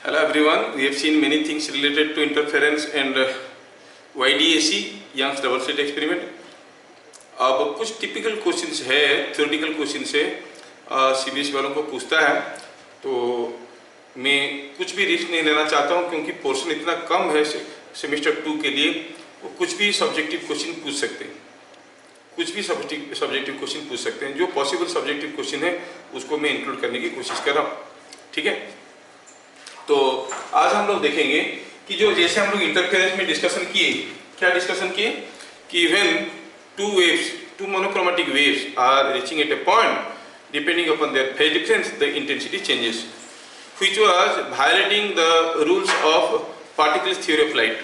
Hello everyone, we have seen many things related to interference and YDAC, Young's double slit experiment. अब कुछ typical questions है, theoretical questions है, CBSE वालों को पूछता है, तो मैं कुछ भी रिस्क नहीं लेना चाहता हूं क्योंकि पोर्शन इतना कम है सेमेस्टर 2 के लिए, वो कुछ भी सब्जेक्टिव क्वेश्चन पूछ सकते हैं, कुछ भी सब्जेक्टिव क्वेश्चन पूछ सकते हैं। जो पॉसिबल सब्जेक्टिव क्वेश्चन है उसको मैं इंक्लूड करने की कोशिश कर रहा हूँ, ठीक है। तो आज हम लोग देखेंगे कि जो जैसे हम लोग इंटरफेरेंस में डिस्कशन किए, क्या डिस्कशन किए कि when two monochromatic waves are reaching at a point, depending upon their phase difference, the intensity changes, which was violating the rules of particles theory of light.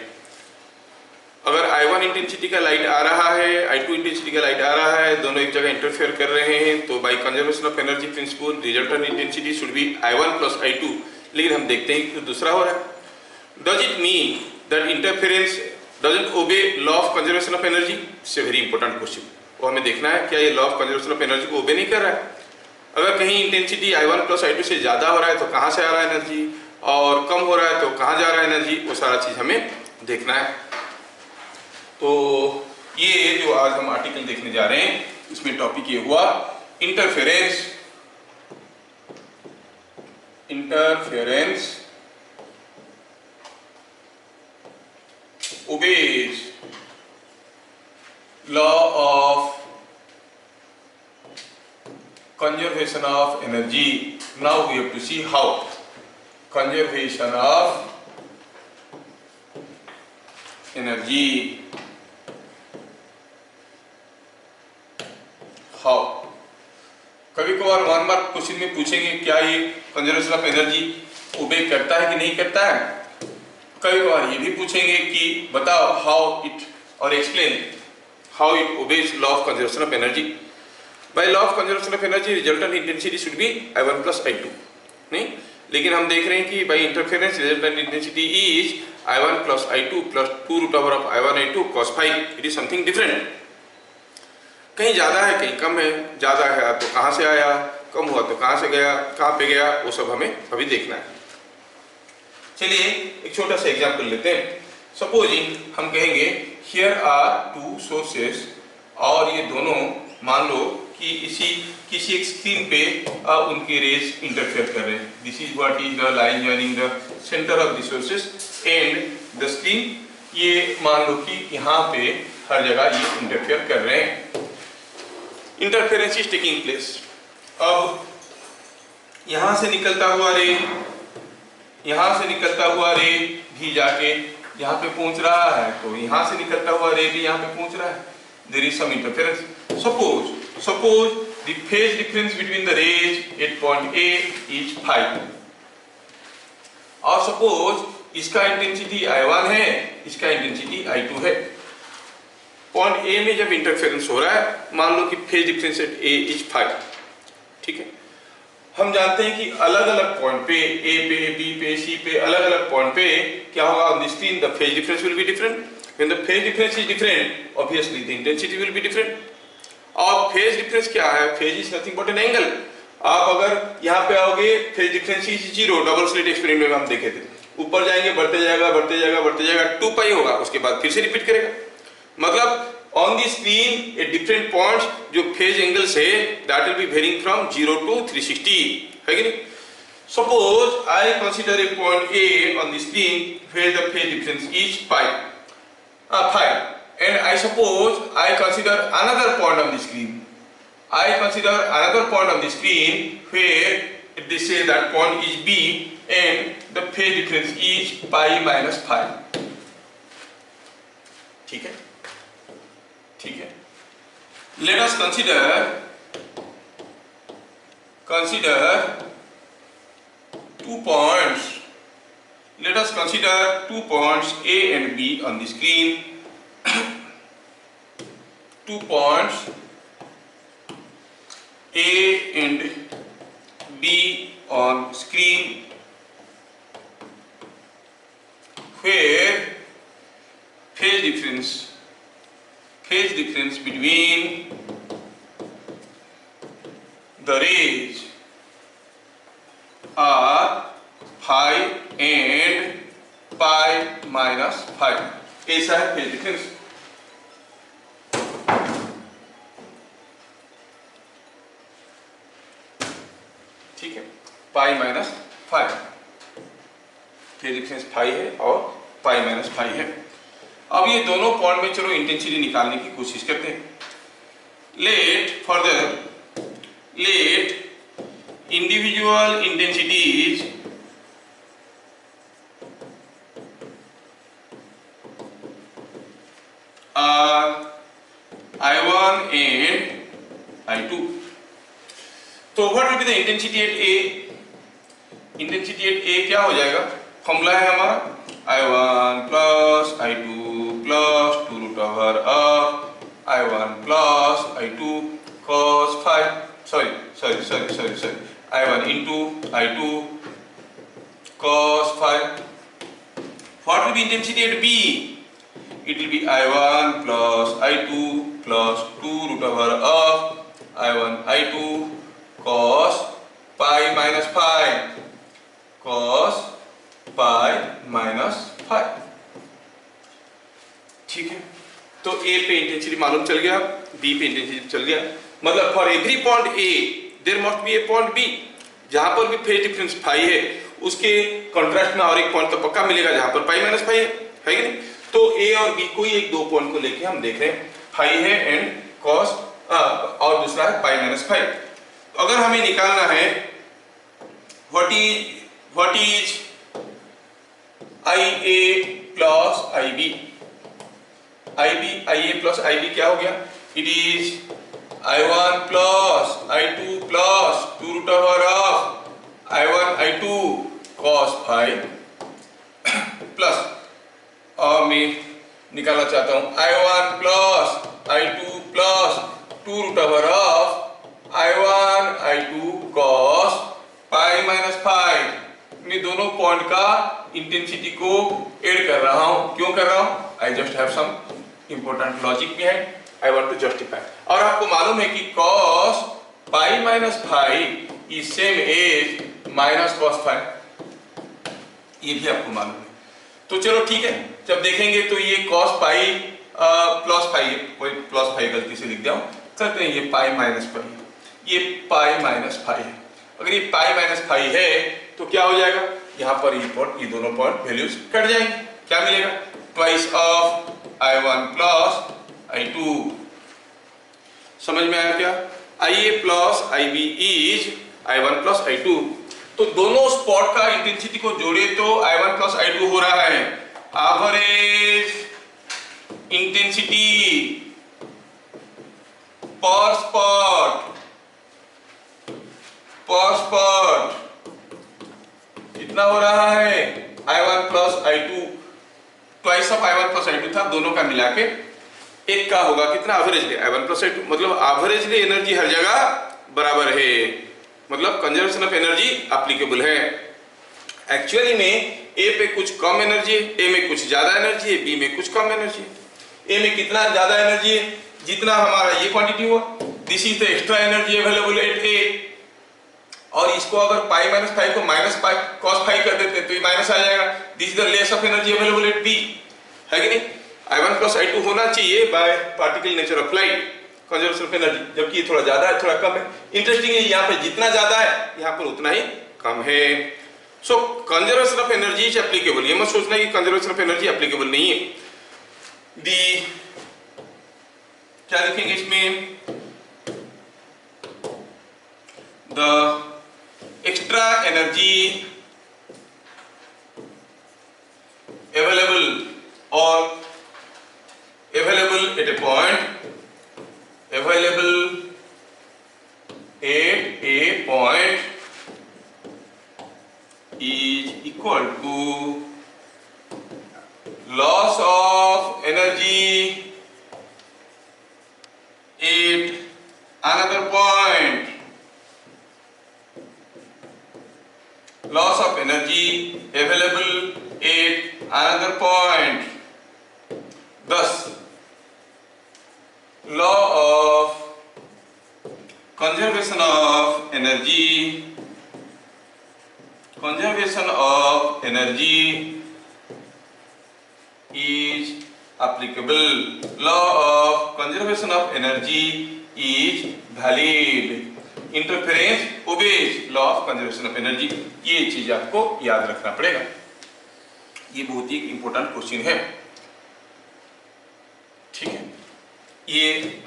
अगर I1 इंटेंसिटी का light आ रहा है, I2 intensity का light आ रहा है, दोनों एक जगह इंटरफेयर कर रहे हैं, तो by conservation of energy principle resultant intensity should be I1 plus I2। लेकिन हम देखते हैं कि दूसरा हो रहा है। Does it mean that interference doesn't obey law of conservation of energy? It's a very important question, और हमें देखना है क्या ये law of conservation of energy को ओबे नहीं कर रहा है। अगर कहीं इंटेंसिटी I1 प्लस I2 से ज़्यादा हो रहा है तो कहाँ से आ रहा है एनर्जी, और कम हो रहा है तो कहाँ जा रहा है एनर्जी, वो सारा चीज़ हमें देखना है। तो ये जो आज हम आर्टिकल देखने जा रहे हैं, इसमें टॉपिक ये हुआ interference obeys law of conservation of energy. Now we have to see how conservation of energy, how कभी कभार 1 मार्क क्वेश्चन में पूछेंगे क्या ये कंजर्वेशन ऑफ एनर्जी ओबे करता है कि नहीं करता है। कभी कभार ये भी पूछेंगे कि बताओ हाउ इट, और explain how it obeys law of conservation of energy. By law of conservation of energy resultant intensity should be I1 plus I2, नहीं, लेकिन हम देख रहे हैं कि by interference resultant intensity is I1 plus I2 plus 2 root over of I1 I2 cos phi। It is something different. कहीं ज़्यादा है कहीं कम है, ज़्यादा है तो कहाँ से आया, कम हुआ तो कहाँ से गया, कहाँ पे गया, वो सब हमें अभी देखना है। चलिए एक छोटा सा एग्जाम्पल लेते हैं। सपोजिंग हम कहेंगे हियर आर 2 सोर्सेस, और ये दोनों मान लो कि किसी एक स्क्रीन पे उनके रेज इंटरफेयर कर रहे हैं। This is what is the line joining the centre of the sources and the screen. ये मान लो कि यहाँ पे हर जगह ये इंटरफेयर कर रहे हैं। Interference is taking place. अब यहां से निकलता हुआ रे भी जाके यहाँ पे पहुंच रहा है, तो यहां से निकलता हुआ रे भी यहाँ पे पहुंच रहा है। There is some interference. Suppose the phase difference between the rays at point A is 5, और सपोज इसका इंटेंसिटी I1 है, इसका इंटेंसिटी I2 है। पॉइंट A में जब इंटरफेरेंस हो रहा है, मान लो कि phase difference at A is 5, ठीक है। हम जानते हैं कि अलग अलग पॉइंट पे, A पे, B पे, C पे, अलग अलग पॉइंट पे क्या होगा on the screen, the phase difference will be different. When the phase difference is different, obviously the intensity will be different. और फेज डिफरेंस क्या है? Phase is nothing but an angle. आप अगर यहाँ पे आओगे, phase difference is 0, double slit experiment में हम देखे थे। ऊपर जाएंगे, बढ़ते जाएगा 2 पाई होगा, उसके बाद फिर से रिपीट करेगा। मतलब on the screen at different points जो phase angles है that will be varying from 0 to 360, है कि नहीं? Suppose I consider a point A on the screen where the phase difference is 5, and I suppose I consider another point on the screen. I consider another point on the screen where they say that point is B and the phase difference is pi minus 5, ठीक है। Let us consider 2 points. Let us consider 2 points A and B on the screen. 2 points A and B on screen where phase difference between the rays are 5 and pi minus 5, ऐसा है phase difference. ठीक है, पाई minus 5, phase difference 5 है और पाई minus 5 है। अब ये दोनों पॉइंट में चलो इंटेंसिटी निकालने की कोशिश करते हैं। Let further let individual intensities are I1 and I2। तो what will be the intensity at A? Intensity at A क्या हो जाएगा? फॉर्मूला है हमारा I1 plus I2 plus 2 root over of I1 plus I2 cos 5, sorry I1 into I2 cos 5। What will be intensity at B? It will be I1 plus I2 plus 2 root over of I1 I2 cos pi minus 5, cos pi minus 5। ठीक है, तो A पे intensity मालूम चल गया, B पे intensity चल गया। मतलब for every point A there must be a point B, जहां पर भी फेज डिफरेंस 5 है उसके कॉन्ट्रास्ट में और एक पॉइंट तो पक्का मिलेगा जहां पर पाई माइनस 5 है कि नहीं? तो A और B कोई एक दो पॉइंट को लेके हम देख रहे हैं, 5 है एंड cos और दूसरा है पाई माइनस 5। अगर हमें निकालना है what is IA plus IB, IA plus IB क्या हो गया? It is I1 plus I2 plus 2 root over of I1 I2 cos 5 plus, और मैं निकालना चाहता हूं I1 plus I2 plus 2 root over of I1 I2 cos pi minus 5। मैं दोनों पॉइंट का इंटेंसिटी को ऐड कर रहा हूं। क्यों कर रहा हूं? I just have some important logic behind, I want to justify. और आपको मालूम है कि cos pi minus 5 is same as minus cos 5, ये भी आपको मालूम है। तो चलो ठीक है, जब देखेंगे तो ये cos पाई प्लस 5, कोई प्लस 5 गलती से लिख दिया हूं, कहते हैं ये पाई माइनस 5, ये पाई माइनस 5 है। अगर ये पाई माइनस 5 है तो क्या हो जाएगा? यहाँ पर ये दोनों पॉइंट वैल्यूज कट जाएंगे, क्या मिलेगा? Twice of I1 plus I2। समझ में आया क्या? IA plus IB is I1 plus I2। तो दोनों स्पॉट का इंटेंसिटी को जोड़े तो I1 प्लस I2 हो रहा है एवरेज इंटेंसिटी पर स्पॉट कितना हो रहा है? I1 plus I2, twice of I1 plus I2 था, दोनों का मिला के एक का होगा कितना? एवरेजली I1 प्लस I2, मतलब एवरेजली एनर्जी हर जगह बराबर है, मतलब कंजर्वेशन ऑफ एनर्जी एप्लीकेबल है। एक्चुअली में A पे कुछ कम एनर्जी है, A में कुछ ज्यादा एनर्जी है, B में कुछ कम एनर्जी है। A में कितना ज्यादा एनर्जी है? जितना हमारा ये क्वांटिटी हुआ, this is the extra energy available eight A। और इसको अगर पाई माइनस 5 को माइनस पाई cos 5 कर देते तो ये माइनस आ जाएगा, this is the less of energy available at B, है कि नहीं? I1 प्लस I2 होना चाहिए by particle nature of light, conservation of energy, जबकि ये थोड़ा ज्यादा है थोड़ा कम है। इंटरेस्टिंग है, यहाँ पे जितना ज्यादा है यहाँ पर उतना ही कम है। So conservation of energy is applicable, ये मत सोचना कि कंजर्वेशन ऑफ एनर्जी एप्लीकेबल नहीं है। दी क्या लिखेंगे इसमें? The extra energy available or available at a point, available at a point is equal to loss of energy at another point, loss of energy available at another point। Thus, law of conservation of energy conservation of energy is applicable. Law of conservation of energy is valid. Interference obeys law of conservation of energy. ये चीज आपको याद रखना पड़ेगा, ये बहुत ही important question है। ठीक है, ये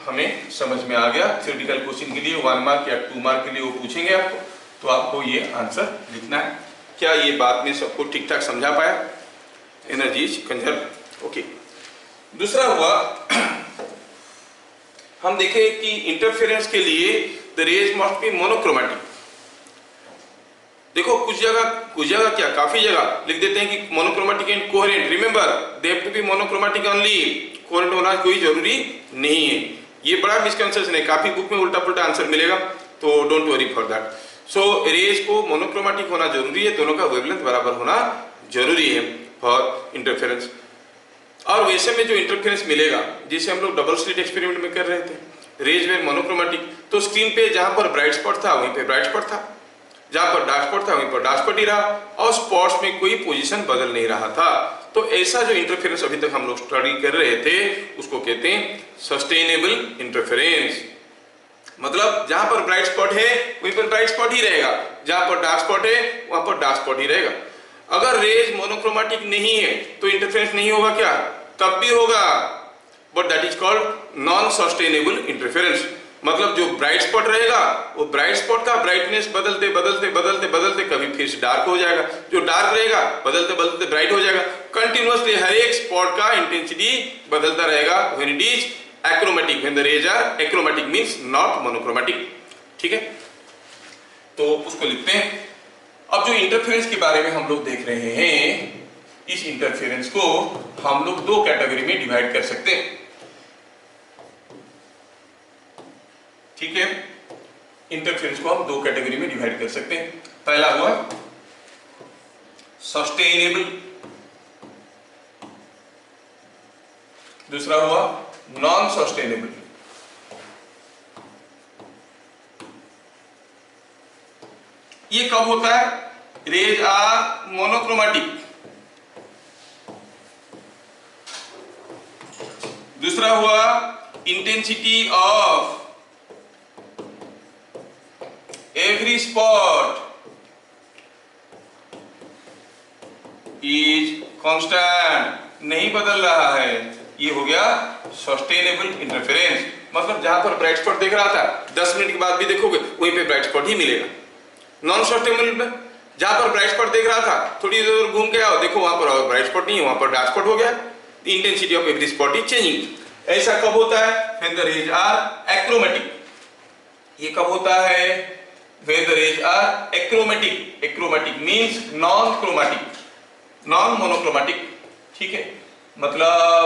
हमें समझ में आ गया। थ्योरेटिकल क्वेश्चन के लिए 1 मार्क या 2 मार्क के लिए वो पूछेंगे आपको, तो आपको ये आंसर लिखना है। क्या ये बात में सबको ठीक ठाक समझा पाया? Energy is conserve. ओके, दूसरा हुआ हम देखें कि इंटरफेरेंस के लिए the rays must be monochromatic. देखो कुछ जगह क्या काफी जगह लिख देते हैं कि monochromatic and coherent. Remember they have to be monochromatic only, coherent होना कोई जरूरी नहीं है। ये बड़ा मिसकंसेप्शन है, काफी बुक में उल्टा पुल्टा आंसर मिलेगा, तो don't worry for that. So rays को मोनोक्रोमेटिक होना जरूरी है, दोनों का वेवलेंथ बराबर होना जरूरी है फॉर इंटरफेरेंस। और वैसे में जो इंटरफेरेंस मिलेगा, जैसे हम लोग डबल स्लिट एक्सपेरिमेंट में कर रहे थे, रेज में मोनोक्रोमेटिक, तो स्क्रीन पे जहां पर ब्राइट स्पॉट था वहीं पे ब्राइट स्पॉट था, जहां पर डार्क स्पॉट था वहीं पर डार्क स्पॉट ही रहा, और स्पॉट्स में कोई पोजीशन बदल नहीं रहा था। तो ऐसा जो इंटरफेरेंस अभी तक हम लोग स्टडी कर रहे थे उसको कहते हैं सस्टेनेबल इंटरफेरेंस। मतलब जहां पर ब्राइट स्पॉट है वहीं पर ब्राइट स्पॉट ही रहेगा, जहां पर डार्क स्पॉट है वहां पर डार्क स्पॉट ही रहेगा। अगर रेज मोनोक्रोमेटिक नहीं है तो इंटरफेरेंस नहीं होगा क्या? तब भी होगा, but that is called non sustainable interference. मतलब जो ब्राइट स्पॉट रहेगा वो ब्राइट स्पॉट का ब्राइटनेस बदलते बदलते बदलते बदलते कभी फिर से डार्क हो जाएगा, जो डार्क रहेगा बदलते बदलते ब्राइट हो जाएगा। कंटिन्यूअसली हर एक स्पॉट का इंटेंसिटी बदलता रहेगा when it is achromatic, when the rays are achromatic means not monochromatic. ठीक है, तो उसको लिखते हैं। अब जो इंटरफेरेंस के बारे में हम लोग देख रहे हैं, इस इंटरफेरेंस को हम लोग दो कैटेगरी में डिवाइड कर सकते हैं। ठीक है, इंटरफेरेंस को हम दो कैटेगरी में डिवाइड कर सकते हैं। पहला हुआ सस्टेनेबल, दूसरा हुआ नॉन सस्टेनेबल। ये कब होता है? Rays are monochromatic. दूसरा हुआ intensity of every spot is constant, नहीं बदल रहा है। ये हो गया सस्टेनेबल इंटरफेरेंस। मतलब जहां पर ब्राइट स्पॉट देख रहा था 10 मिनट के बाद भी देखोगे वहीं पे ब्राइट स्पॉट ही मिलेगा। नॉन सस्टेनेबल में जहां पर ब्राइट स्पॉट देख रहा था थोड़ी देर घूम के आओ, देखो वहां पर ब्राइट स्पॉट नहीं है, वहां पर डार्क स्पॉट हो गया। The intensity of every spot is changing. ऐसा कब होता है? When the rays are achromatic. ये कब होता है? When the rays are achromatic. Achromatic means non-chromatic, non-monochromatic. ठीक है, मतलब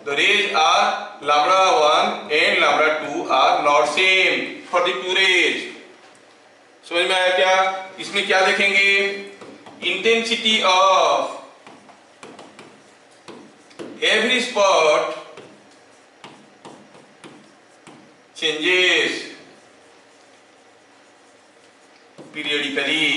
the rays are lambda 1 and lambda 2 are not same for the two rays. समझ में आया क्या? इसमें क्या देखेंगे? Intensity of every spot changes periodically।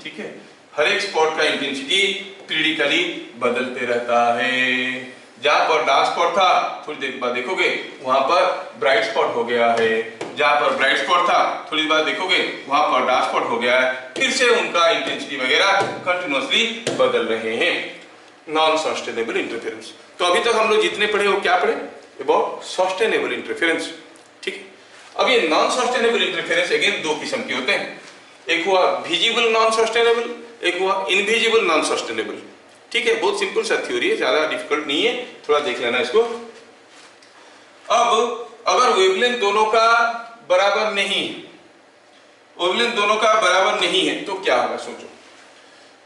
ठीक है, हर एक स्पॉट का इंटेंसिटी पीरियडिकली बदलते रहता है। जहां पर डार्क स्पॉट था थोड़ी देर बाद देखोगे वहां पर ब्राइट स्पॉट हो गया है, जहां पर ब्राइट स्पॉट था थोड़ी देर बाद देखोगे वहां पर डार्क स्पॉट हो गया है, फिर से उनका इंटेंसिटी वगैरह कंटिन्यूअसली बदल रहे हैं। Non sustainable interference. तो अभी तक हम लोग जितने पढ़े वो क्या पढ़े? About sustainable interference. ठीक, अब ये नॉन सस्टेनेबल इंटरफेरेंस अगेन दो किस्म के होते हैं, एक हुआ विजिबल नॉन सस्टेनेबल, एक हुआ इनविजिबल नॉन सस्टेनेबल। ठीक है, बहुत सिंपल सा थ्योरी है, ज्यादा डिफिकल्ट नहीं है, थोड़ा देख लेना इसको। अब अगर वेवलेंथ दोनों का बराबर नहीं, वेवलेंथ दोनों का बराबर नहीं है तो क्या होगा? सोचो।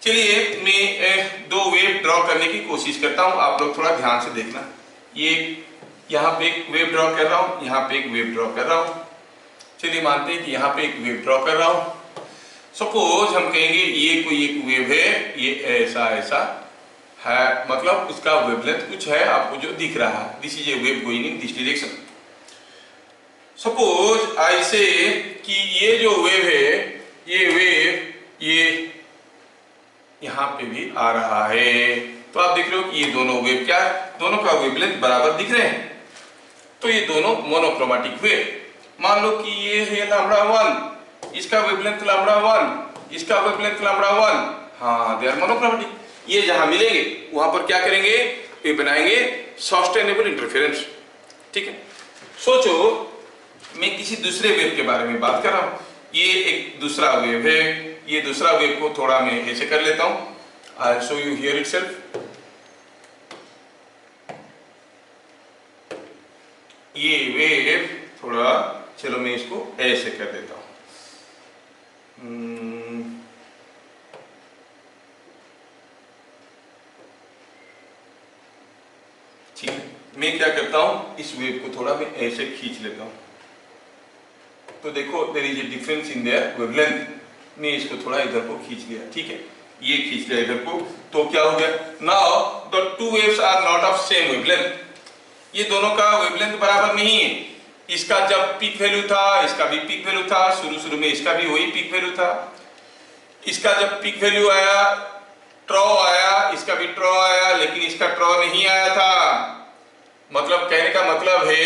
चलिए मैं दो वेव ड्रॉ करने की कोशिश करता हूं, आप लोग थोड़ा ध्यान से देखना। ये यहाँ पे एक वेव ड्रॉ कर रहा हूं, यहाँ पे एक वेव ड्रॉ कर रहा हूं। चलिए मानते हैं कि यहाँ पे एक वेव ड्रॉ कर रहा हूं। सपोज हम कहेंगे ये कोई एक वेव है, ये ऐसा ऐसा है, मतलब उसका वेवलेंथ कुछ है आपको जो दिख रहा है। This is a wave going in this direction. Suppose I से कि ये जो वेव है, ये वेव ये यहां पे भी आ रहा है। तो आप देख रहे हो कि ये दोनों वेव क्या है, दोनों का वेवलेंथ बराबर दिख रहे हैं, तो ये दोनों मोनोक्रोमेटिक वेव। मान लो कि ये है लैम्बडा 1, इसका वेवलेंथ लैम्बडा 1, इसका वेवलेंथ लैम्बडा 1, हाँ दे आर मोनोक्रोमेटिक। ये जहां मिलेंगे वहां पर क्या करेंगे, ये बनाएंगे सस्टेनेबल इंटरफेरेंस। ठीक है, सोचो मैं किसी दूसरे वेव के बारे में बात कर रहा हूं, ये एक दूसरा वेव है, ये दूसरा वेव को थोड़ा मैं ऐसे कर लेता हूं, I will show you here itself. ये वेव थोड़ा, चलो मैं इसको ऐसे कर देता हूं। ठीक है, मैं क्या करता हूं, इस वेव को थोड़ा मैं ऐसे खींच लेता हूं, तो देखो there is a difference in their wavelength. मैं इसको थोड़ा इधर को खींच लिया, ठीक है, ये खींच लिया इधर को, तो क्या हो गया, now the two waves are not of same wavelength. ये दोनों का वेवलेंथ बराबर नहीं है। इसका जब पीक वैल्यू था, इसका भी पीक वैल्यू था, शुरू में इसका भी वही पीक वैल्यू था। इसका जब पीक वैल्यू आया, ट्रॉ आया, इसका भी ट्रॉ आया, लेकिन इसका ट्रॉ नहीं आया था। मतलब कहने का मतलब है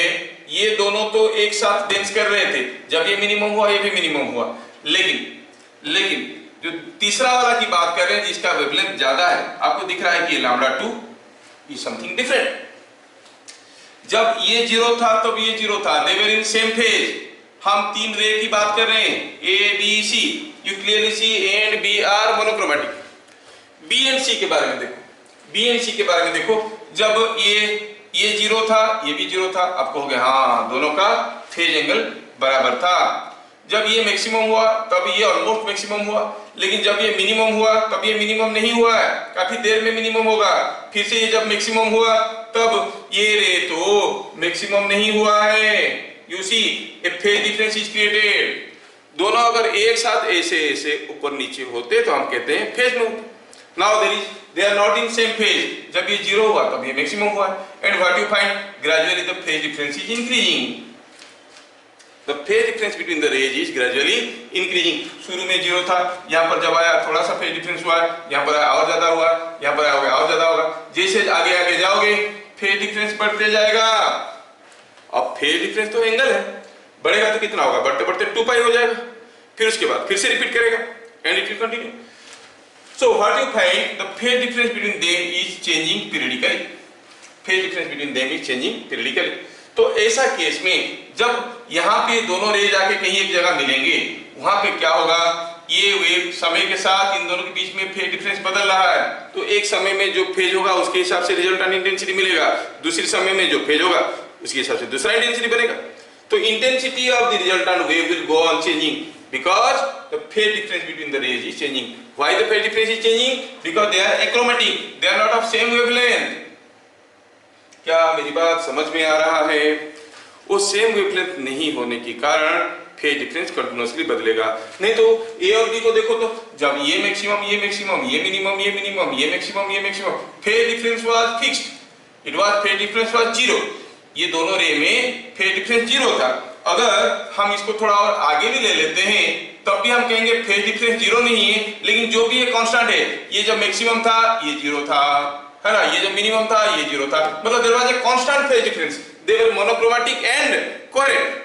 ये दोनों तो एक साथ डेंस कर रहे थे, जब ये मिनिमम हुआ ये भी मिनिमम हुआ, लेकिन जो तीसरा वाला की बात कर रहे हैं जिसका वेवलेंथ ज्यादा है, आपको दिख रहा है कि लैम्बडा 2 इज समथिंग डिफरेंट। जब ये जीरो था तब ये जीरो था, दे वर इन सेम फेज। हम तीन रे की बात कर रहे हैं, A B C, you clearly see A and B are monochromatic. B and C के बारे में देखो, बी एंड सी के बारे में देखो, जब ये जीरो था ये भी जीरो था, आप कहोगे हाँ दोनों का फेज एंगल बराबर था। जब ये मैक्सिमम हुआ तब ये ऑलमोस्ट मैक्सिमम हुआ, लेकिन जब ये मिनिमम हुआ तब ये मिनिमम नहीं हुआ है, काफी देर में मिनिमम होगा। फिर से ये जब मैक्सिमम हुआ तब ये रे तो मैक्सिमम नहीं हुआ है। You see a phase difference is created. दोनों अगर एक साथ ऐसे ऐसे ऊपर नीचे होते तो हम कहते हैं फेज में। Now they are not in same phase. जब ये जीरो हुआ तब ये मैक्सिमम हुआ, and what you find, gradually the phase difference is increasing. The phase difference between the rays is gradually increasing. शुरू में जीरो था, यहाँ पर जब आया थोड़ा सा फेज डिफरेंस हुआ, यहाँ पर और ज्यादा हुआ, यहाँ पर आओगे और ज्यादा होगा। जैसे आगे आगे जाओगे फेज डिफरेंस बढ़ते जाएगा। अब फेज डिफरेंस तो एंगल है, बढ़ेगा तो कितना होगा, बढ़ते बढ़ते 2 पाई हो जाएगा, फिर उसके बाद फिर से रिपीट करेगा and it will continue. So what you find, the phase difference between them is changing periodically. Phase difference between them is changing periodically. तो ऐसा केस में जब यहाँ पे दोनों रे जाके कहीं एक जगह मिलेंगे, वहां पे क्या होगा, ये वेव समय के साथ इन दोनों के बीच में फेज डिफरेंस बदल रहा है। तो एक समय में जो फेज होगा उसके हिसाब से रिजल्टेंट इंटेंसिटी मिलेगा, दूसरे समय में जो फेज होगा उसके हिसाब से दूसरा इंटेंसिटी बनेगा। तो intensity of the resultant wave will go on changing because the phase difference between the rays is changing. Why the phase difference is changing? Because they are achromatic, they are not of same wavelength. क्या मेरी बात समझ में आ रहा है? वो same wavelength नहीं होने के कारण फेज डिफरेंस कंटिन्यूअसली बदलेगा। नहीं तो ए और बी को देखो तो जब ये मैक्सिमम ये मिनिमम, ये maximum, phase difference was fixed, it was phase difference was zero. ये दोनों रे में फेज डिफरेंस जीरो था। अगर हम इसको थोड़ा और आगे भी ले लेते हैं तब भी हम कहेंगे फेज डिफरेंस जीरो नहीं है, लेकिन जो भी ये कांस्टेंट है, ये जब मैक्सिमम था ये जीरो था, है ना, ये जब मिनिमम था ये जीरो था, मतलब there was a constant phase difference. They were monochromatic and coherent.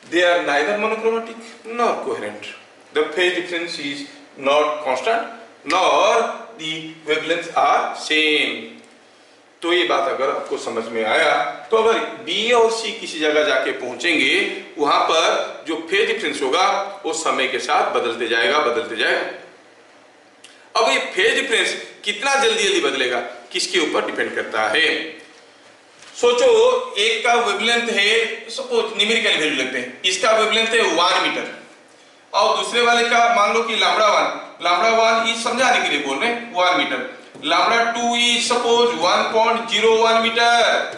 They are neither monochromatic nor coherent. The phase difference is not constant nor the wavelengths are same. तो ये बात अगर आपको समझ में आया तो अगर B और C किसी जगह जाके पहुंचेंगे वहां पर जो फेज डिफरेंस होगा वो समय के साथ बदलते जाएगा। अब ये फेज डिफरेंस कितना जल्दी बदलेगा किसके ऊपर डिपेंड करता है। सोचो एक का वेवलेंथ है, सपोज न्यूमेरिकल वैल्यू लेते हैं, इसका वेवलेंथ है 1 मीटर और दूसरे वाले का मान लो कि लैम्बडा 1 इज समझाने के लिए बोल रहे हैं 1 metre, lambda 2 is suppose 1.01 metre.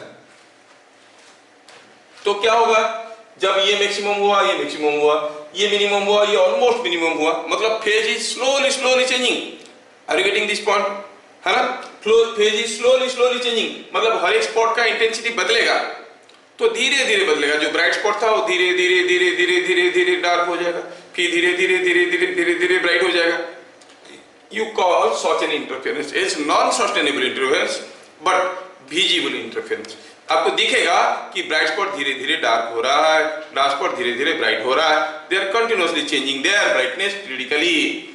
तो क्या होगा, जब ये मैक्सिमम हुआ ये मिनिमम हुआ ये ऑलमोस्ट मिनिमम हुआ, मतलब phase is slowly changing. Are you getting this point, है ना? फेज इज स्लोली चेंजिंग, मतलब हर एक स्पॉट का इंटेंसिटी बदलेगा। तो धीरे धीरे बदलेगा, जो ब्राइट स्पॉट था वो धीरे धीरे धीरे धीरे धीरे धीरे डार्क हो जाएगा, फिर धीरे धीरे धीरे धीरे धीरे धीरे ब्राइट हो जाएगा। You call such an interference is non sustainable interference but visible interference. आपको दिखेगा कि ब्राइट स्पॉट धीरे धीरे डार्क हो रहा है, डार्क स्पॉट धीरे धीरे ब्राइट हो रहा है, they are continuously changing their brightness periodically.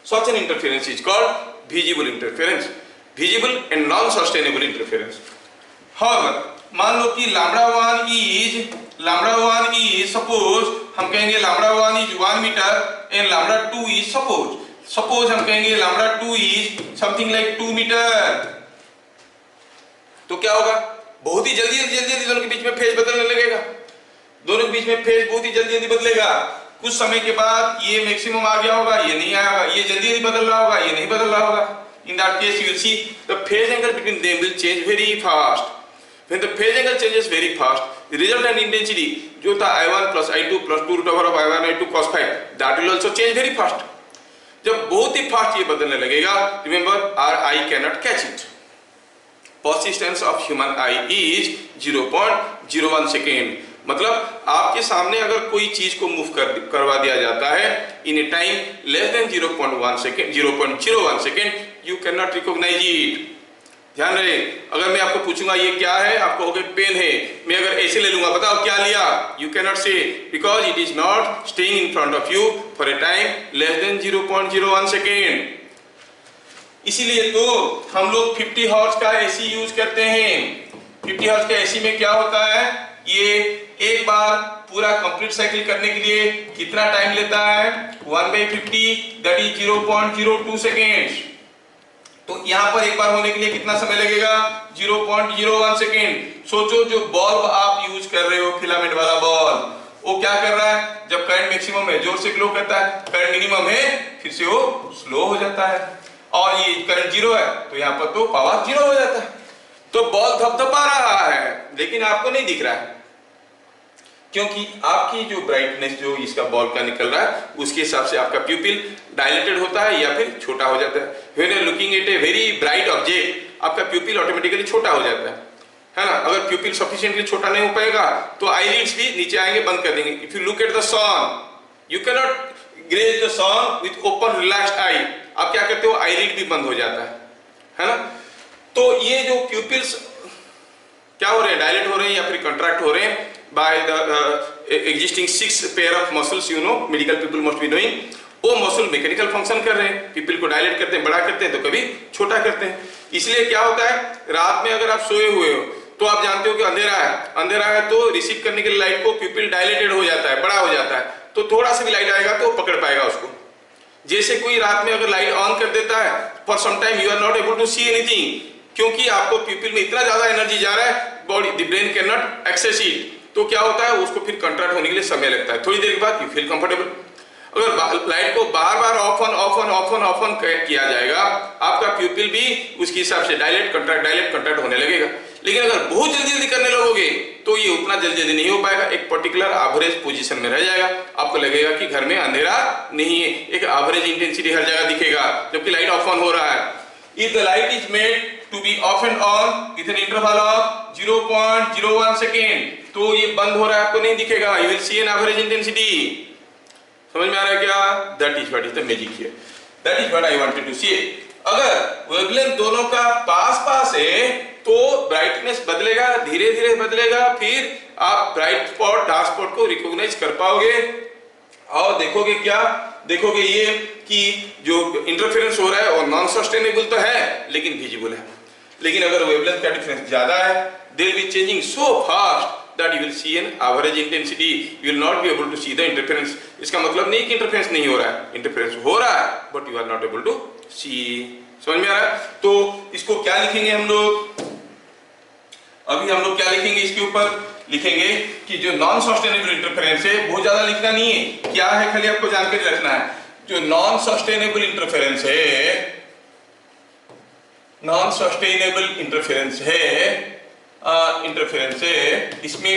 Such an interference is called visible interference, visible and non-sustainable interference. However, मान लो कि lambda 1 is suppose हम कहेंगे lambda 1 is 1 meter and lambda 2 is suppose हम कहेंगे lambda 2 is something like 2 meter। तो क्या होगा, बहुत ही जल्दी दोनों के बीच में फेज बदलने लगेगा, दोनों के बीच में फेज बहुत ही जल्दी बदलेगा। कुछ समय के बाद ये मैक्सिमम आ गया होगा, ये नहीं आया होगा, ये जल्दी बदल रहा होगा, ये नहीं बदल रहा होगा। In that case you will see the phase angle between them will change very fast. When the phase angle changes very fast, the resultant intensity जो था I1 plus I2 plus 2 root over of I1 I2 cos phi, that will also change very fast. जब बहुत ही fast ये बदलने लगेगा, remember our eye cannot catch it. Persistence of human eye is 0.01 second. मतलब आपके सामने अगर कोई चीज को मूव करवा दिया जाता है in a time less than 0.1 second 0.01 second you can not recognise it. ध्यान रहे, अगर मैं आपको पूछूंगा ये क्या है, आप कहोगे पेन है, मैं अगर ऐसे ले लूंगा, बताओ क्या लिया, यू कैन नॉट से because it is not staying in front of you for a time less then 0.01 second. इसीलिए तो हम लोग 50 हर्ट्ज का एसी यूज करते हैं। 50 हर्ट्ज का एसी में क्या होता है, ये एक बार पूरा कंप्लीट साइकिल करने के लिए कितना टाइम लेता है, 1/50 दैट इज 0.02 सेकेंड्स। तो यहाँ पर एक बार होने के लिए कितना समय लगेगा, 0.01 सेकेंड। सोचो जो बल्ब आप यूज कर रहे हो, फिलामेंट वाला बल्ब, वो क्या कर रहा है, जब करंट मैक्सिमम है जोर से ग्लो करता है, करंट मिनिमम है फिर से वो स्लो हो जाता है, और ये करंट जीरो है तो यहाँ पर तो पावर जीरो हो जाता है। तो बॉल धपधपा रहा है लेकिन आपको नहीं दिख रहा है, क्योंकि आपकी जो ब्राइटनेस जो इसका बॉल का निकल रहा है उसके हिसाब से आपका प्यूपिल डायलेटेड होता है या फिर छोटा हो जाता है। When you are looking at a very bright object, आपका प्यूपिल ऑटोमेटिकली छोटा हो जाता है ना। अगर प्यूपिल सफिशिएंटली छोटा नहीं हो पाएगा तो आईलिड्स भी नीचे आएंगे, बंद कर देंगे। If you look at the sun, you can not gaze the sun with open relaxed eye, आप क्या करते हो, आईलिड भी बंद हो जाता है ना। तो ये जो प्यूपिल्स क्या हो रहे हैं, डायलेट हो रहे हैं या फिर कंट्रैक्ट हो रहे हैं by the existing 6 pair of muscles, you know, medical people must be knowing. वो मसल मैकेनिकल फंक्शन कर रहे हैं, पीपल को डायलेट करते हैं, बड़ा करते हैं, तो कभी छोटा करते हैं। इसलिए क्या होता है, रात में अगर आप सोए हुए हो तो आप जानते हो कि अंधेरा है तो रिसीव करने के लिए लाइट को प्यूपिल डायलेटेड हो जाता है, बड़ा हो जाता है, तो थोड़ा सा भी लाइट आएगा तो पकड़ पाएगा उसको। जैसे कोई रात में अगर लाइट ऑन कर देता है, for some time you are not able to see anything, क्योंकि आपको प्यूपिल में इतना ज्यादा एनर्जी जा रहा है, body the brain can not access it. तो क्या होता है, उसको फिर कंट्रैक्ट होने के लिए समय लगता है, थोड़ी देर के बाद यू फील कंफर्टेबल। अगर लाइट को बार बार ऑफ ऑन किया जाएगा, आपका प्यूपिल भी उसके हिसाब से डायलेट कंट्रैक्ट होने लगेगा। लेकिन अगर बहुत जल्दी करने लगोगे तो ये उतना जल्दी नहीं हो पाएगा, एक पर्टिकुलर एवरेज पोजीशन में रह जाएगा। आपको लगेगा कि घर में अंधेरा नहीं है, एक एवरेज इंटेंसिटी हर जगह दिखेगा जबकि लाइट ऑफ ऑन हो रहा है। If the light is made to be off and on with an interval of 0.01 second, तो ये बंद हो रहा है, आपको नहीं दिखेगा, you will see an average intensity। समझ में आ रहा है क्या? That is what is the magic here. That is what I wanted to say. अगर वेवलेंथ दोनों का पास है तो ब्राइटनेस बदलेगा, धीरे धीरे बदलेगा, फिर आप ब्राइट स्पॉट डार्क स्पॉट को रिकॉग्नाइज कर पाओगे। और देखोगे क्या, देखोगे ये कि जो इंटरफेरेंस हो रहा है और नॉन सस्टेनेबल तो है लेकिन विजिबल है। लेकिन अगर वेवलेंथ का डिफरेंस ज्यादा है, they will be changing so fast that you will see an average intensity, you will not be able to see the interference। इसका मतलब नहीं कि इंटरफेरेंस नहीं हो रहा है, इंटरफेरेंस हो रहा है but you are not able to see। समझ में आ रहा है? तो इसको क्या लिखेंगे हम लोग, अभी हम लोग क्या लिखेंगे, इसके ऊपर लिखेंगे कि जो नॉन सस्टेनेबल इंटरफेरेंस है, बहुत ज्यादा लिखना नहीं है, क्या है खाली आपको जानकारी रखना है। जो नॉन सस्टेनेबल इंटरफेरेंस है, नॉन सस्टेनेबल इंटरफेरेंस है, इसमें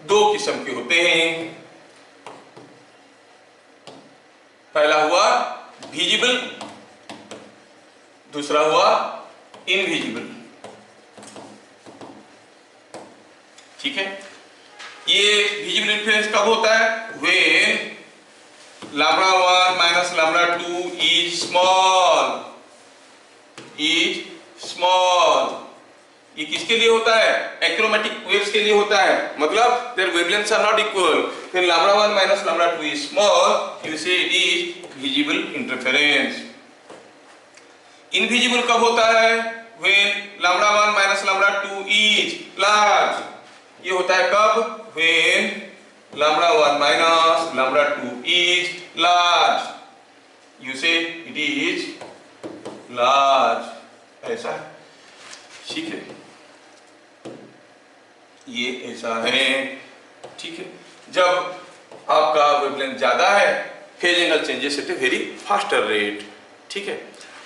दो किस्म के होते हैं। पहला हुआ विजिबल, दूसरा हुआ इनविजिबल। ठीक है। ये विजिबल इंटरफेरेंस कब होता है? When λ1 minus λ2 is small. ये किसके लिए होता है? एक्रोमेटिक वेव्स के लिए होता है, मतलब their wavelengths are not equal. When λ1 minus λ2 is small you see it is visible interference. Invisible कब होता है? When λ1 minus λ2 is large. ये होता है कब? When λ1 minus λ2 is large you see it is large. ऐसा, ठीक है, ये ऐसा है, ठीक है। जब आपका वेवलेंथ ज्यादा है phase angle changes at a very faster rate, ठीक है।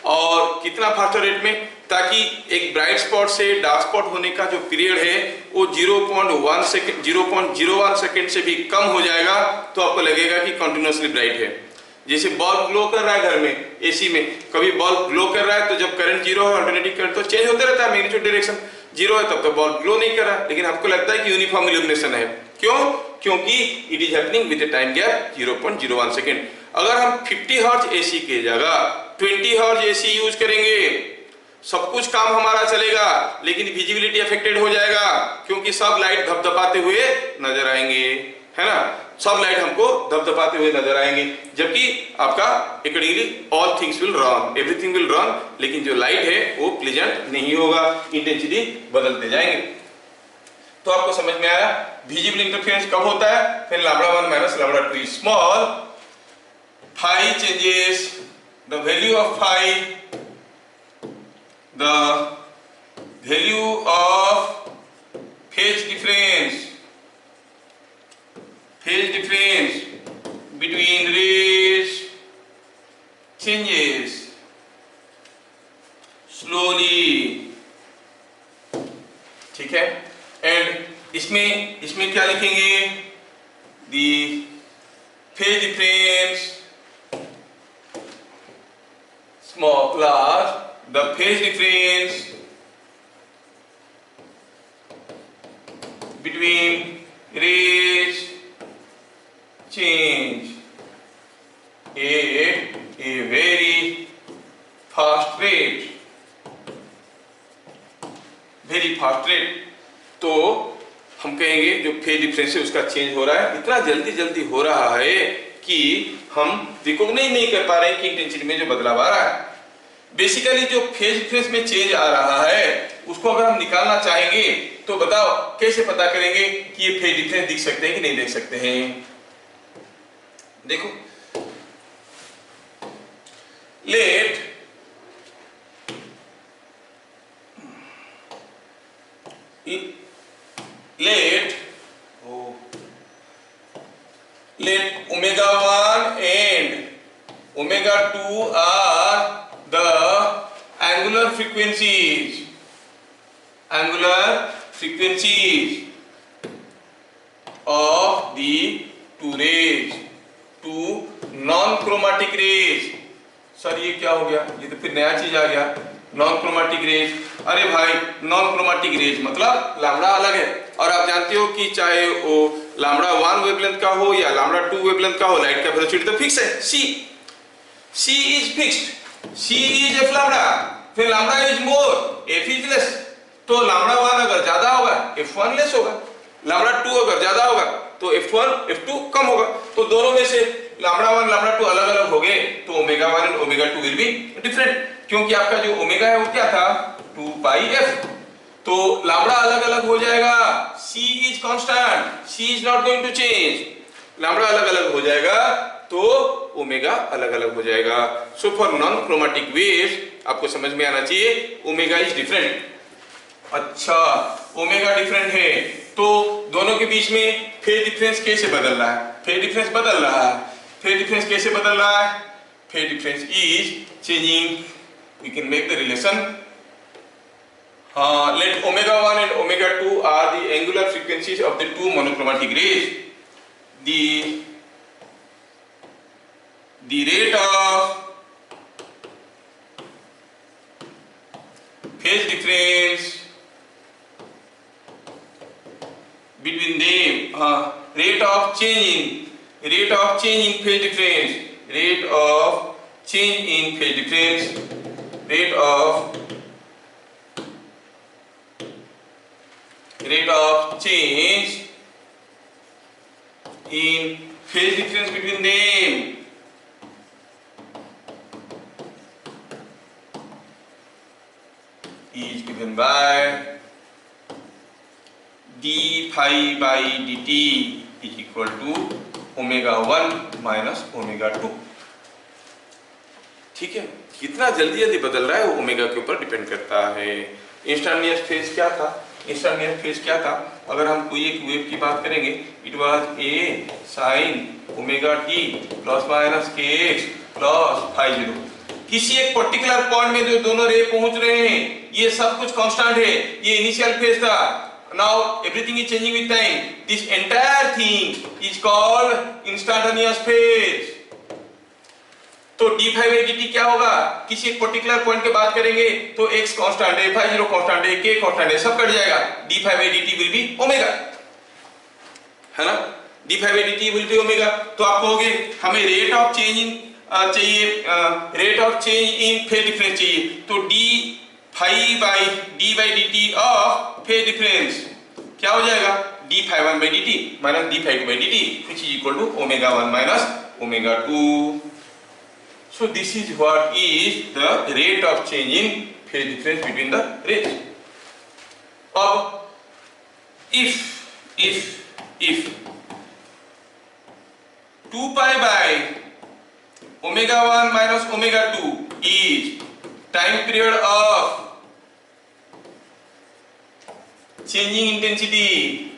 और कितना फास्टर रेट में? ताकि एक ब्राइट स्पॉट से डार्क स्पॉट होने का जो पीरियड है वो 0.1 सेकंड 0.01 सेकंड से भी कम हो जाएगा तो आपको लगेगा कि कंटिन्यूअसली ब्राइट है। जैसे बल्ब ग्लो कर रहा है घर में, एसी में, कभी बल्ब ग्लो कर रहा है तो जब करंट जीरो है अल्टरनेटिंग करंट तो चेंज होते रहता है, मैग्नीट्यूड डायरेक्शन जीरो है तब तो बल्ब ग्लो नहीं कर रहा है, लेकिन आपको लगता है कि यूनिफॉर्म इल्यूमिनेशन है। क्यों? क्योंकि it is happening with A time gap 0.01 second. अगर हम 50 हर्ट्ज एसी के जगह 20 हर्ट्ज एसी यूज करेंगे सब कुछ काम हमारा चलेगा, लेकिन विजिबिलिटी अफेक्टेड हो जाएगा क्योंकि सब लाइट धपधपाते हुए नजर आएंगे, है ना, सब लाइट हमको धपधपाते हुए नजर आएंगे। जबकि आपका accordingly all things will run, everything will run, लेकिन जो लाइट है वो प्लेजेंट नहीं होगा, इंटेंसिटी बदलते जाएंगे। तो आपको समझ में आया विजिबल इंटरफेरेंस कब होता है? फिर λ1 minus λ2 is small, phi changes, the value of phi, the value of phase difference between rays changes slowly, ठीक है। एंड इसमें क्या लिखेंगे? the phase difference small large, the phase difference between rays change at a very fast rate, तो हम कहेंगे जो phase difference है उसका चेंज हो रहा है, इतना जल्दी हो रहा है कि हम रिकॉग्नाइज नहीं कर पा रहे हैं कि इंटेंसिटी में जो बदलाव आ रहा है। बेसिकली जो फेज डिफरेंस में चेंज आ रहा है उसको अगर हम निकालना चाहेंगे तो बताओ कैसे पता करेंगे कि ये फेज डिफरेंस दिख सकते हैं कि नहीं देख सकते हैं? देखो, late omega 1 and omega 2 are the angular frequencies of the two non-chromatic rays। Sir ये क्या हो गया? ये तो फिर नया चीज आ गया, नॉन क्रोमेटिक रेज। अरे भाई नॉन क्रोमेटिक रेज मतलब लैम्डा अलग है, और आप जानते हो कि चाहे वो λ1 वेवलेंथ का हो या λ2 वेवलेंथ का हो, लाइट का वेलोसिटी तो फिक्स है, c is fixed, c is f lambda, फिर lambda is more, f is less. तो λ1 अगर ज्यादा होगा f1 लेस होगा, λ2 अगर ज्यादा होगा तो f1 f2 कम होगा। तो दोनों में से λ1 λ2 अलग अलग हो गए तो omega 1 and omega 2 will be different, क्योंकि आपका जो ओमेगा है वो क्या था? 2 पाई f। तो लैम्डा अलग अलग हो जाएगा, c is constant, c is not going to change. Lambda अलग अलग हो जाएगा तो ओमेगा अलग अलग हो जाएगा। So for non chromatic waves आपको समझ में आना चाहिए ओमेगा इज डिफरेंट। अच्छा, ओमेगा डिफरेंट है तो दोनों के बीच में फेज डिफरेंस कैसे बदल रहा है? फेज डिफरेंस बदल रहा है। फेज डिफरेंस कैसे बदल रहा है? Phase difference is changing, we can make the relation. Let omega 1 and omega 2 are the angular frequencies of the two monochromatic rays. The rate of phase difference of change in phase difference, rate of change in phase difference, rate of change in phase difference between them is given by d phi by dt is equal to omega 1 minus omega 2. ठीक है, कितना जल्दी जल्दी बदल रहा है वो omega के ऊपर डिपेंड करता है. इंस्टेंटेनियस फेज क्या था? इंस्टेंटेनियस फेज क्या था? अगर हम कोई एक वेव की बात करेंगे, it was a sine omega T plus minus के एक्स प्लस फाई 0. किसी एक पर्टिकुलर पॉइंट में जो दोनों रे पहुंच रहे हैं, ये सब कुछ कांस्टेंट है. ये इनिशियल फेज था. Now everything is changing with time. This entire thing is called instantaneous phase. तो d phi by dt क्या होगा? किसी एक पर्टिकुलर पॉइंट की बात करेंगे तो x कांस्टेंट है, phi 0 कांस्टेंट है, k कांस्टेंट है, सब कट जाएगा. d phi by dt will be omega, है ना? d phi by dt will be omega. तो आप कहोगे हमें रेट ऑफ चेंज इन चाहिए, rate of change in phase difference चाहिए. तो d phi by d by dt of phase difference क्या हो जाएगा? d phi 1 by dt minus d phi 2 by dt which is equal to omega 1 minus omega 2. So this is what is the rate of change in phase difference between the rays. अब if 2 pi by omega 1 minus omega 2 is time period of changing intensity,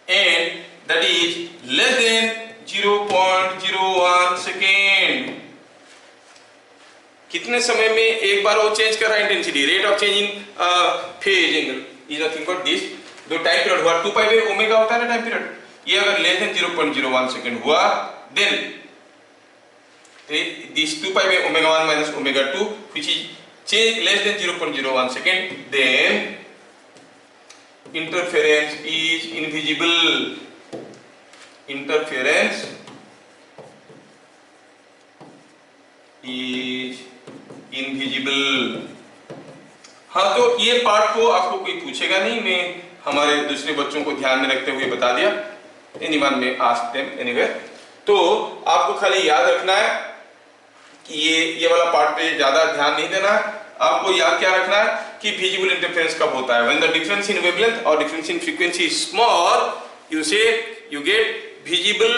and that is less than 0.01 second. कितने समय में एक बार वो change कर रहा है intensity? Rate of change in phase angle is nothing but this. जो टाइम पीरियड हुआ 2 पाई बाय ओमेगा होता है ना टाइम पीरियड, ये अगर लेस देन 0.01 सेकेंड हुआ, then this 2 pi by omega 1 minus omega 2 which is change less than 0.01 second, then interference is invisible. Interference is invisible. हाँ, तो ये पार्ट को आपको कोई पूछेगा नहीं, मैं हमारे दूसरे बच्चों को ध्यान में रखते हुए बता दिया. एनीवन में आस्क देम एनीवेयर. तो आपको खाली याद रखना है कि ये वाला पार्ट पे ज्यादा ध्यान नहीं देना. आपको याद क्या रखना है कि विजिबल इंटरफेरेंस कब होता है? When the difference in wavelength और difference in frequency is small, you see you get visible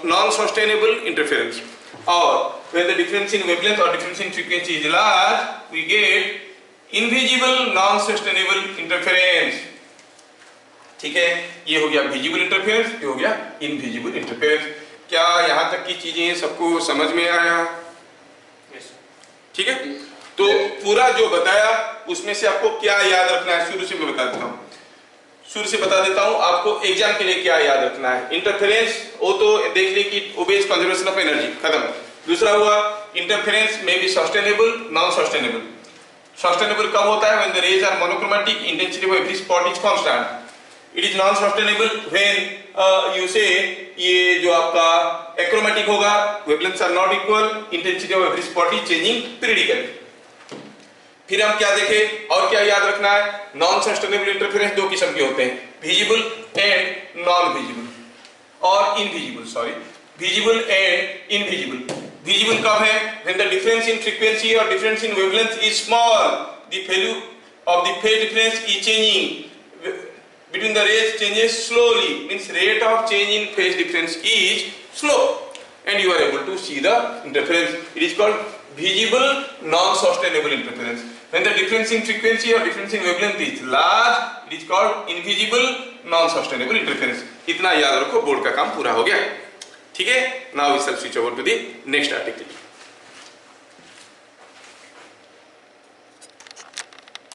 non sustainable interference, और when the difference in wavelength और difference in frequency is large, we get invisible non sustainable interference. ठीक है, ये हो गया visible interference, ये हो गया इनविजिबल इंटरफेरेंस. क्या यहाँ तक की चीजें सबको समझ में आया? ठीक है, तो पूरा जो बताया उसमें से आपको क्या याद रखना है, शुरू से मैं बता देता हूँ. शुरू से बता देता हूँ आपको एग्जाम के लिए क्या याद रखना है. इंटरफेरेंस वो तो देख ली कि ओबेज कंजर्वेशन ऑफ एनर्जी, खत्म. दूसरा हुआ इंटरफेरेंस में बी सस्टेनेबल नॉन सस्टेनेबल. सस्टेनेबल कब होता है? When the rays are monochromatic, intensity of every spot is constant. It is non sustainable when you say ये जो आपका एक्रोमैटिक होगा, wavelengths are not equal, intensity of every spot is changing periodically. फिर हम क्या देखें और क्या याद रखना है? नॉन सस्टेनेबल इंटरफेरेंस दो किस्म के होते हैं, विजिबल एंड नॉन विजिबल और invisible. Sorry, visible and invisible. Visible कब है? When the difference in frequency और difference in wavelength is small, the value of the phase difference is changing between the rays changes slowly, means rate of change in phase difference is slow, and you are able to see the interference. It is called visible non-sustainable interference. When the difference in frequency or difference in wavelength is large, it is called invisible non-sustainable interference. इतना याद रखो, board का काम पूरा हो गया. ठीक है, now we shall switch over to the next article.